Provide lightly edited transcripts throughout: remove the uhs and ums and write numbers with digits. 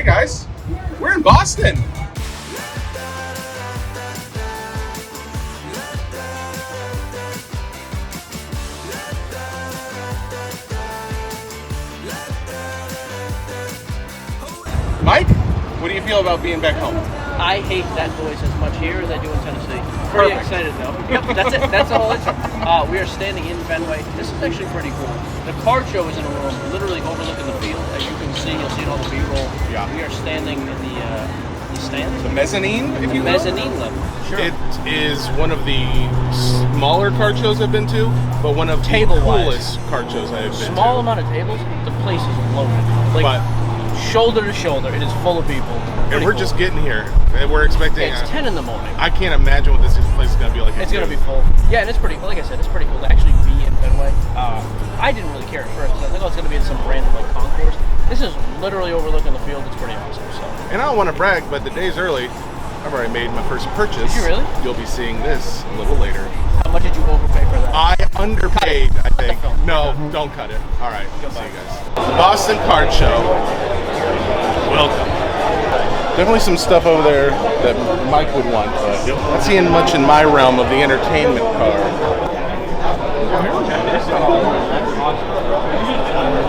guys, we're in Boston. Mike, what do you feel about being back home? I hate that noise as much here as I do in Tennessee. Pretty excited though. Yep, that's it. That's the whole issue. We are standing in Fenway. This is actually pretty cool. The card show is in a room literally overlooking the field. As you can see, you'll see it on the B-roll. Yeah. We are standing in the stands. The mezzanine, if you will. Mezzanine level. Sure. It is one of the smaller card shows I've been to, but one of the coolest card shows I have been to. Small amount of tables, the place is loaded. Like, shoulder to shoulder, it is full of people. And we're just getting here. We're expecting. It's 10 in the morning. I can't imagine what this place is going to be like. It's going to be full. Yeah, and it's pretty. Like I said, it's pretty cool to actually be in Fenway. I didn't really care at first. I think it's going to be in some random like concourse. This is literally overlooking the field. It's pretty awesome. So. And I don't want to brag, but the day's early. I've already made my first purchase. Did you really? You'll be seeing this a little later. How much did you overpay for that? I underpaid, I think. No, don't cut it. All right, see you guys. The Boston Card Show. Welcome. Definitely some stuff over there that Mike would want, but not seeing much in my realm of the entertainment card.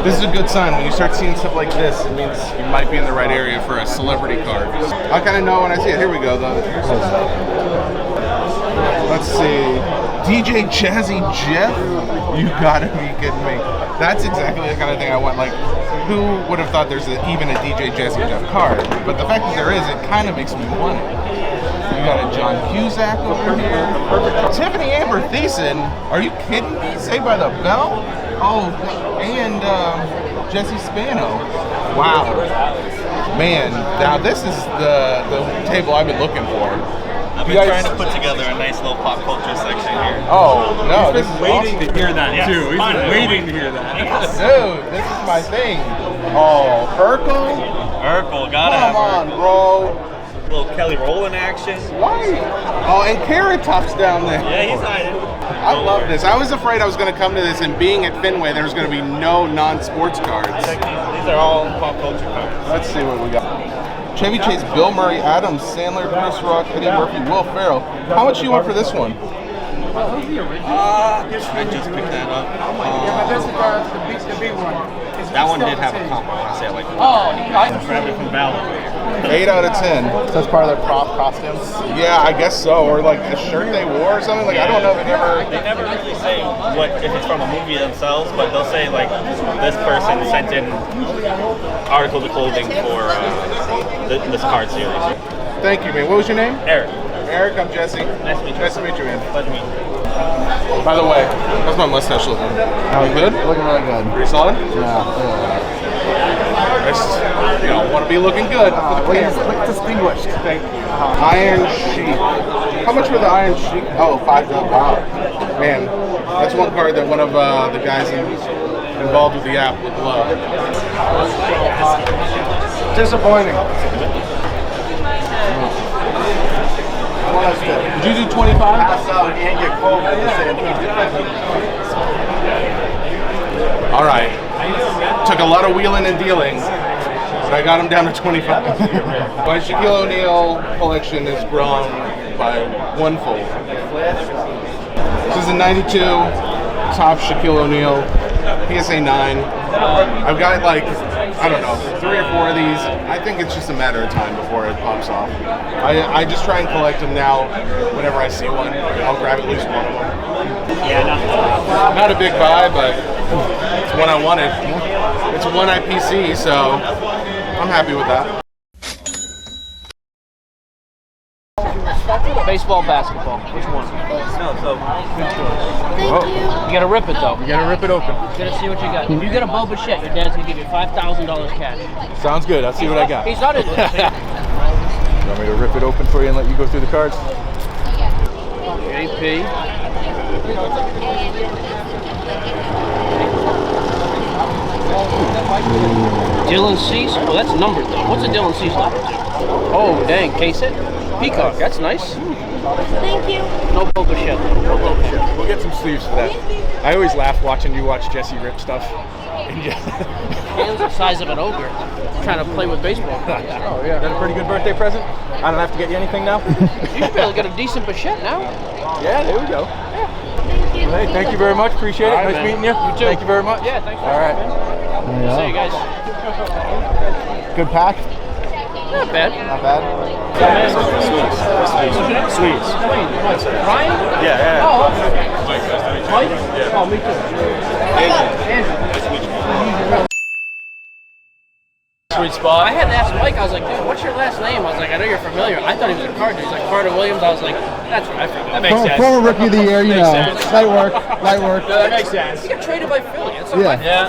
This is a good sign. When you start seeing stuff like this, it means you might be in the right area for a celebrity card. I kind of know when I see it. Here we go, though. Let's see. DJ Jazzy Jeff? You gotta be kidding me. That's exactly the kind of thing I want. Like, who would have thought there's even a DJ Jazzy Jeff card? But the fact that there is, it kind of makes me want it. You got a John Cusack over here. Tiffany Amber Thiessen? Are you kidding me? Saved by the Bell? Oh, and Jesse Spano. Wow. Man, now this is the table I've been looking for. I've been trying to put together a nice little pop culture section here. Oh, no, this is waiting awesome. to hear that, too. He's been waiting to hear that. Dude, this is my thing. Oh, Urkel? Urkel, gotta have Come on, bro. A little Kelly Rowland action. Why? Oh, and Carrot Top's down there. Yeah, he's hiding. I love this. I was afraid I was going to come to this and being at Fenway, there was going to be no non-sports cards. These are all pop culture cards. Let's see what we got. Chevy Chase, Bill Murray, Adam Sandler, Chris Rock, Eddie Murphy, Will Ferrell. How much do you want for this one? I just picked that up. The big one. That one did have a combo. I say I like it. Oh, I grabbed it from Ballard. 8 out of 10. So that's part of their prop costumes? Yeah, I guess so. Or like a shirt they wore or something. Like, I don't know if They never really say what if it's from a movie themselves, but they'll say like this person sent in articles of clothing for this card series. Thank you, man. What was your name? Eric. Eric, I'm Jesse. Nice to meet you. Nice to meet you, man. Pleasure to meet you. By the way, how's my mustache looking? Good? Looking really good. Pretty solid? Yeah. I just, want to be looking good. Look distinguished. Thank you. Iron Sheik. How much for the Iron Sheik? Oh, $5. Wow. Man, that's one card that one of the guys involved with the app would love. Disappointing. Did you do 25? Pass out and get cold at the same time. All right. Took a lot of wheeling and dealing, but I got him down to 25. My Shaquille O'Neal collection has grown by one fold. This is a 92 top Shaquille O'Neal PSA 9. I've got like, I don't know, 3 or 4 of these. I think it's just a matter of time before it pops off. I just try and collect them now. Whenever I see one, I'll grab at least one of them. Not a big buy, but it's one I wanted. It's a one IPC, so I'm happy with that. baseball, basketball. Which one? No, so Good choice. You gotta rip it though. You gotta rip it open. You gotta see what you got. If you get a Boba Fett, your dad's gonna give you $5,000 cash. Sounds good. I'll see what I got. He's not in this. You want me to rip it open for you and let you go through the cards? JP. Dylan Cease. Oh, that's numbered though. What's a Dylan Cease number to? Oh, dang. Case it. Peacock. That's nice. Thank you. No Boba Fett. No Boba Fett. We'll get some sleeves for that. I always laugh watching you watch Jesse rip stuff. Hands the size of an ogre. Trying to play with baseball. Oh yeah. Is that a pretty good birthday present? I don't have to get you anything now? You should be able to get a decent bichette now. Yeah, there we go. Well, hey, thank you very much. Appreciate it. All right, nice man. meeting you. You too. Thank you very much. Yeah, thanks. All right. See you guys. Good pack? Not bad. Not bad. Sweets. Ryan? Yeah. Oh, okay. Mike? Yeah. Oh, me too. Sweet spot. I had to ask Mike, I was like, dude, what's your last name? I was like, I know you're familiar. I thought he was a Cardinal. He's like, Carter Williams. I was like, that's right. I forgot. That makes sense. Former Rookie of the Year, you know. sense. Light work, light work. That makes sense. He got traded by Philly. That's Yeah.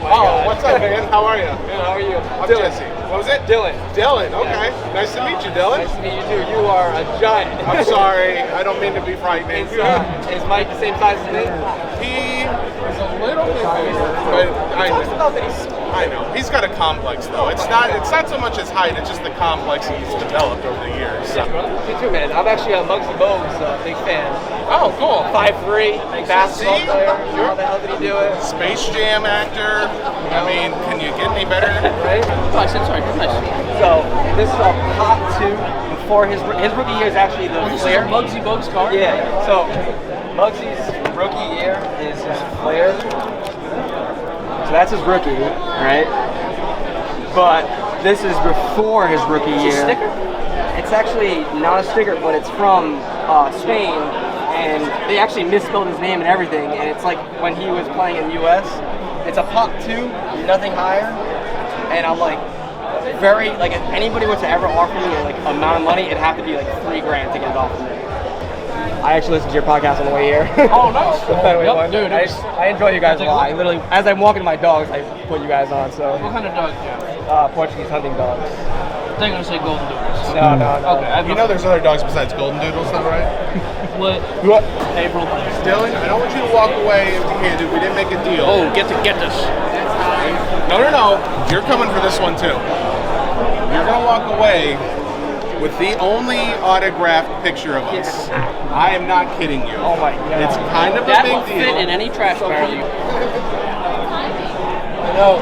Oh, what's up, man? How are you? Good, how are you? I'm Jesse. What was it? Dylan. Dylan, okay. Nice to meet you, Dylan. Nice to meet you too. You are a giant. I'm sorry. I don't mean to be frightening. Is Mike the same size as me? He is a little bit bigger, but I know. He's got a complex though. It's not so much his height, it's just the complex he's developed over the years. Yeah, you too, man. I'm actually a Muggsy Bogues big fan. Oh, cool. 5'3", basketball See? player. Sure. How the hell did he do it? Space Jam actor. I mean, can you get any better? Right? Oh, I said sorry. Nice. So this is a top 2 before his rookie year is actually the This is Flair. a Muggsy Bogues card? Yeah. So Muggsy's rookie year is his Flair. So that's his rookie, right? But this is before his rookie year. It's a sticker? It's actually not a sticker, but it's from Spain, and they actually misspelled his name and everything. And it's like when he was playing in U.S. It's a pop 2, nothing higher. And I'm like, very like if anybody was to ever offer me like amount of money, it'd have to be like $3,000 to get it off of me. I actually listened to your podcast on the way here. Oh, nice. The Fenway Yep, one. dude, I enjoy you guys a lot. I literally, as I'm walking my dogs, I put you guys on. So What kind of dog do you have? Portuguese hunting dogs. They're going to say golden doodles. No. Okay, You know there's other dogs besides Golden Doodles, though, right? What? April. Dylan, I don't want you to walk away empty-handed. We didn't make a deal. Oh, get this. No. You're coming for this one, too. You're going to walk away with the only autographed picture of us. I am not kidding you. Oh my God. It's kind of a That big will deal. fit in any trash barrel. No.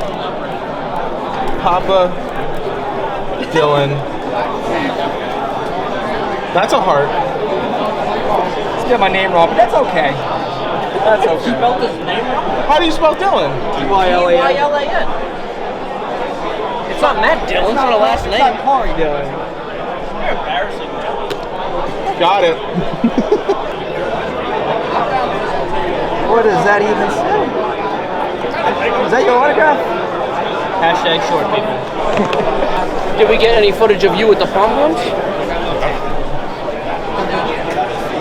Papa Dylan. That's a heart. Let's get my name wrong, but that's okay. That's okay. Spelled his name wrong? How do you spell Dylan? Dylan. Dylan. It's not Matt Dillon. It's not a last It's name. not Corey Dylan. You're embarrassing. Got it. What does that even say? Is that your autograph? Hashtag short people. Did we get any footage of you with the palm ones?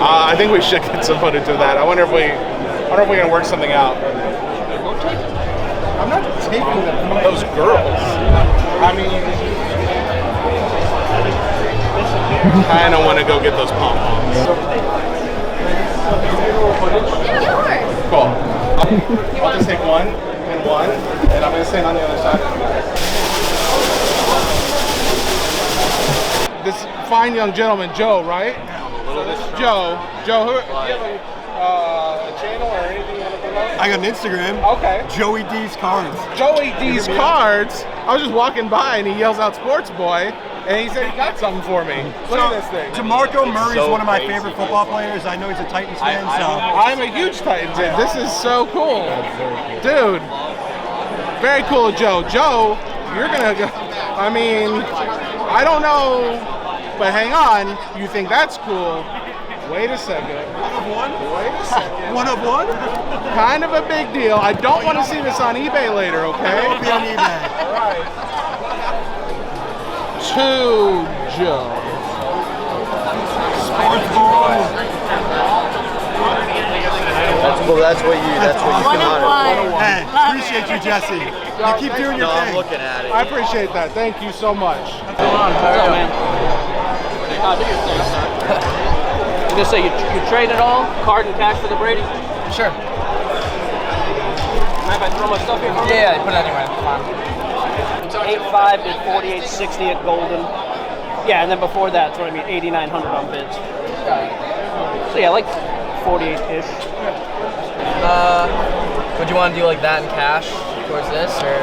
I think we should get some footage of that. I wonder if we're gonna work something out. I'm not taking them from those girls. I mean, I don't want to go get those pom-poms. Cool. I'll just take one, and I'm gonna stand on the other side. This fine young gentleman, Joe, right? So this is Joe. Joe, who? Do you have a channel or anything you want to promote? I got an Instagram. Okay. Joey D's Cards. Joey D's Cards. I was just walking by and he yells out "Sports Boy," and he said he got something for me. Look at this thing. DeMarco Murray's one of my favorite football players. I know he's a Titans fan, so. I'm a huge Titans fan. This is so cool, dude. Very cool, Joe. Joe, you're gonna go. I mean, I don't know, but hang on. You think that's cool? Wait a second. One of one? Wait a second. One of one? Kind of a big deal. I don't want to see this on eBay later, okay? It'll be on eBay. All right. To Joe. Sports boy. That's what you come out of. Hey, appreciate you, Jesse. You keep doing your No, I'm thing. looking at it. I appreciate that. Thank you so much. What's up, man? Do your thing, sir. I'm gonna say you trade it all, card and cash for the Brady. Sure. Mind if I throw my stuff here? Yeah, put it anywhere. Fine. 8.5 to 48.60 at Golden. Yeah, and then before that, that's what I mean, 8,900 on bids. So yeah, like 48-ish. Would you want to do like that in cash towards this, or?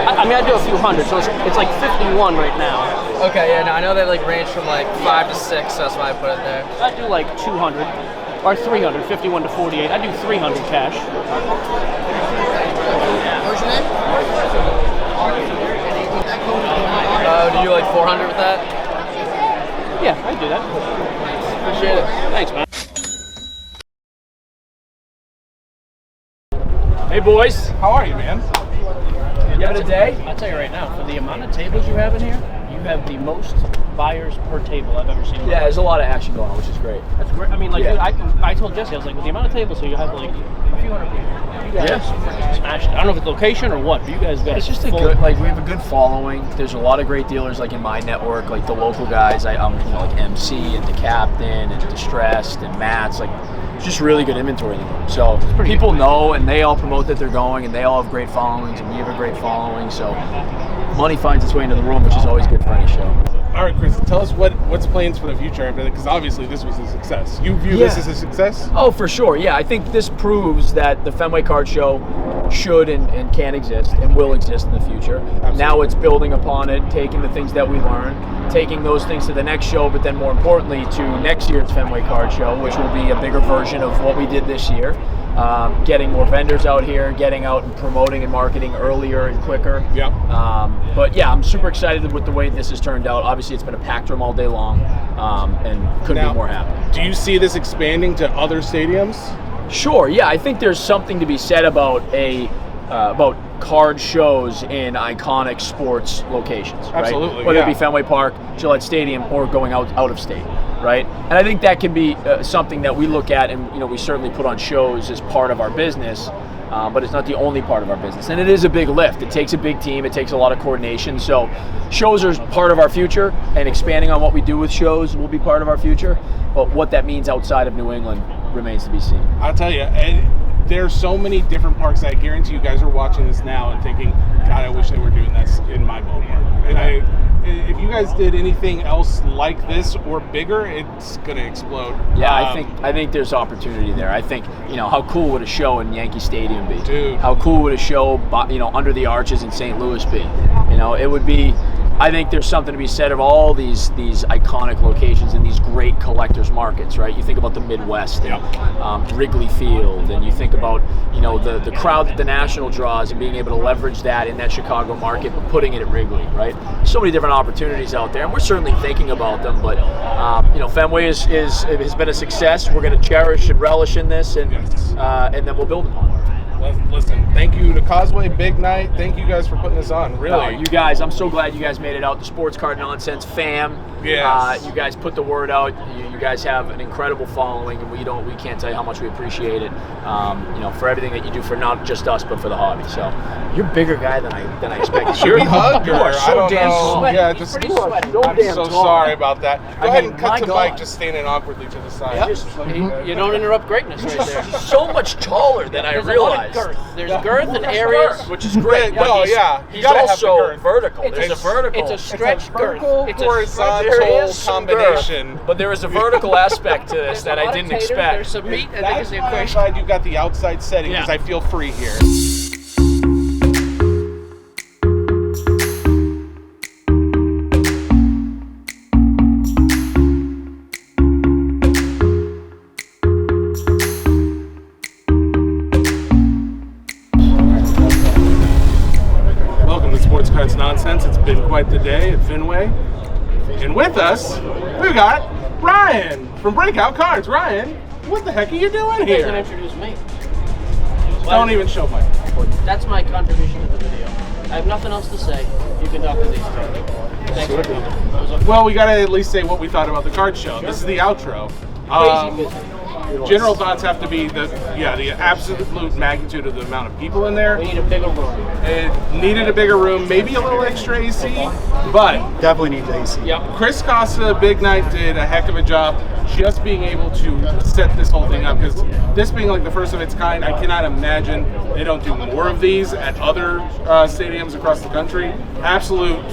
I mean, I do a few hundred, so it's like 51 right now. Okay, yeah, no, I know they like range from like 5 to 6, so that's why I put it there. I do like 200 or 300, 51 to 48. I do 300 cash. What's your name? Do you like 400 with that? Yeah, I do that. Appreciate it. Thanks, man. Hey, boys. How are you, man? You having a day? I'll tell you right now, for the amount of tables you have in here, you have the most buyers per table I've ever seen. Yeah, there's a lot of action going on, which is great. That's great. I mean, like, Yeah. dude, I told Jesse, I was like, with the amount of tables, so you have like a few hundred people. You guys freaking smashed it. I don't know if it's location or what, but you guys got It's just full. we have a good following. There's a lot of great dealers like in my network, like the local guys. Like MC and the Captain and Distressed and Matt's. Like, it's just really good inventory in the room. So people know, and they all promote that they're going, and they all have great followings, and we have a great following. So money finds its way into the room, which is always good for any show. All right, Chris, tell us what's plans for the future after that, because obviously this was a success. You view this as a success? Oh, for sure. Yeah, I think this proves that the Fenway Card Show should and can exist and will exist in the future. Absolutely. Now it's building upon it, taking the things that we learned, taking those things to the next show, but then more importantly to next year's Fenway Card Show, which will be a bigger version of what we did this year. Getting more vendors out here, getting out and promoting and marketing earlier and quicker. Yep. But yeah, I'm super excited with the way this has turned out. Obviously, it's been a packed room all day long, and couldn't be more happy. Do you see this expanding to other stadiums? Sure. Yeah, I think there's something to be said about about card shows in iconic sports locations, right? Absolutely, Whether yeah. it be Fenway Park, Gillette Stadium, or going out of state, right? And I think that can be something that we look at, and we certainly put on shows as part of our business. But it's not the only part of our business, and it is a big lift. It takes a big team. It takes a lot of coordination. So shows are part of our future, and expanding on what we do with shows will be part of our future. But what that means outside of New England remains to be seen. I'll tell you, there's so many different parks. I guarantee you guys are watching this now and thinking, God, I wish they were doing this in my ballpark. And if you guys did anything else like this or bigger, it's going to explode. Yeah, I think there's opportunity there. I think, how cool would a show in Yankee Stadium be? Dude. How cool would a show, under the arches in St. Louis be? It would be. I think there's something to be said of all these iconic locations and these great collectors markets, right? You think about the Midwest and Wrigley Field, and you think about the crowd that the National draws and being able to leverage that in that Chicago market, but putting it at Wrigley, right? So many different opportunities out there, and we're certainly thinking about them. But Fenway has been a success. We're going to cherish and relish in this, and then we'll build upon it. Listen, thank you to Causeway, big night. Thank you guys for putting this on. Really, you guys, I'm so glad you guys made it out. The Sports Card Nonsense fam. Yes. You guys put the word out. You guys have an incredible following, and we can't tell you how much we appreciate it. For everything that you do for not just us, but for the hobby. So you're a bigger guy than I expected. Should we hug? You are so damn sweaty. Yeah, I'm so sorry about that. Go ahead and cut my to God. Mike just standing awkwardly to the side. You don't interrupt greatness right there. He's so much taller than I There's realized. a lot of girth. There's girth in areas. Which is great. Yeah, no, yeah. You He's gotta have the also girth. vertical. There's a vertical. It's a stretch girth. It's a horizontal There is some combination. girth, but there is a vertical aspect to this that I didn't There's expect. some meat, and That's there's the why I'm equation. glad you got the outside setting, because Yeah. I feel free here. Welcome to Sports Cards Nonsense. It's been quite the day at Fenway. And with us, we've got Ryan from Breakout Cards. Ryan, what the heck are you doing You guys can here? introduce me. Don't even show Mike. That's my contribution to the video. I have nothing else to say. You can talk to these two. Thanks for coming. It was a Well, we gotta at least say what we thought about the card show. This is the outro. crazy busy. General thoughts have to be the absolute magnitude of the amount of people in there. We need a bigger room. It needed a bigger room, maybe a little extra AC, but Definitely needs AC. Yep. Chris Costa, Big Night, did a heck of a job just being able to set this whole thing up, because this being like the first of its kind, I cannot imagine they don't do more of these at other stadiums across the country. Absolute,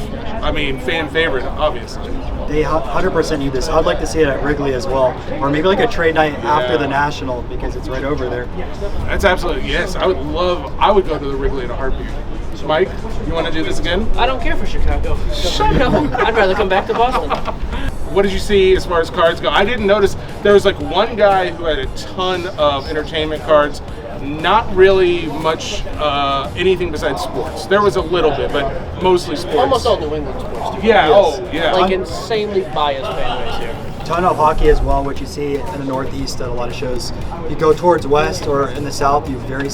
fan favorite, obviously. they 100% need this. I'd like to see it at Wrigley as well, or maybe like a trade night after the National because it's right over there. That's absolutely, yes. I would go to the Wrigley in a heartbeat. Mike, you want to do this again? I don't care for Chicago. Shut up. I'd rather come back to Boston. What did you see as far as cards go? I didn't notice. There was like one guy who had a ton of entertainment cards. Not really much anything besides sports. There was a little bit, but mostly sports. Almost all New England sports. Yeah, yes. Oh, yeah. Like insanely biased fan base here. Ton of hockey as well, which you see in the Northeast at a lot of shows. You go towards West or in the South, you very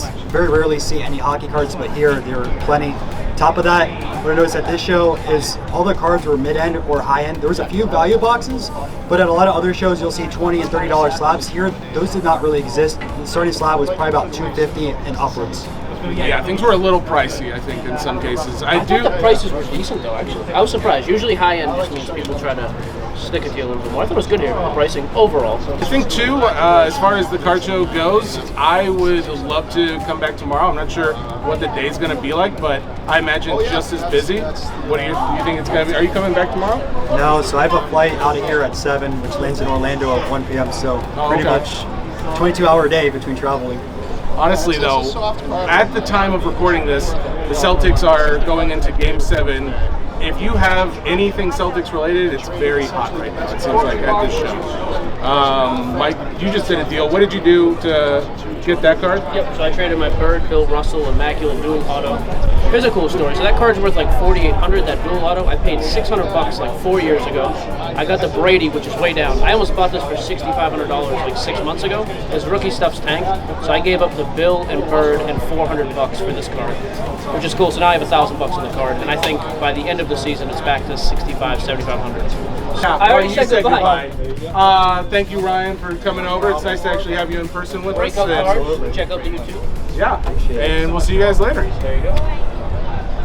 rarely see any hockey cards, but here there are plenty. Top of that, what I noticed at this show is all the cards were mid-end or high-end. There was a few value boxes, but at a lot of other shows you'll see $20 and $30 slabs. Here, those did not really exist. The starting slab was probably about $250 and upwards. Yeah, things were a little pricey, I think, in some cases. I thought the prices were decent, though, actually. I was surprised. Usually high-end just means people try to stick it to you a little bit more. I thought it was good here, the pricing overall. I think, too, as far as the card show goes, I would love to come back tomorrow. I'm not sure what the day's going to be like, but I imagine just as busy. What do you think it's going to be? Are you coming back tomorrow? No, so I have a flight out of here at 7, which lands in Orlando at 1 p.m., so pretty much 22-hour day between traveling. Honestly, though, at the time of recording this, the Celtics are going into Game 7. If you have anything Celtics related, it's very hot right now, it seems like, at this show. Mike, you just did a deal. What did you do to get that card? Yep, so I traded my Bird, Bill Russell, Immaculate Dual Auto. Here's a cool story. So that card's worth like $4,800, that Dual Auto. I paid $600 like 4 years ago. I got the Brady, which is way down. I almost bought this for $6,500 like 6 months ago. His rookie stuff's tanked, so I gave up the Bill and Bird and $400 for this card, which is cool. So now I have $1,000 on the card, and I think by the end of the season, it's back to $6,500, $7,500. I already said goodbye. Thank you, Ryan, for coming over. It's nice to actually have you in person with us. Check out the YouTube. Yeah, and we'll see you guys later. There you go.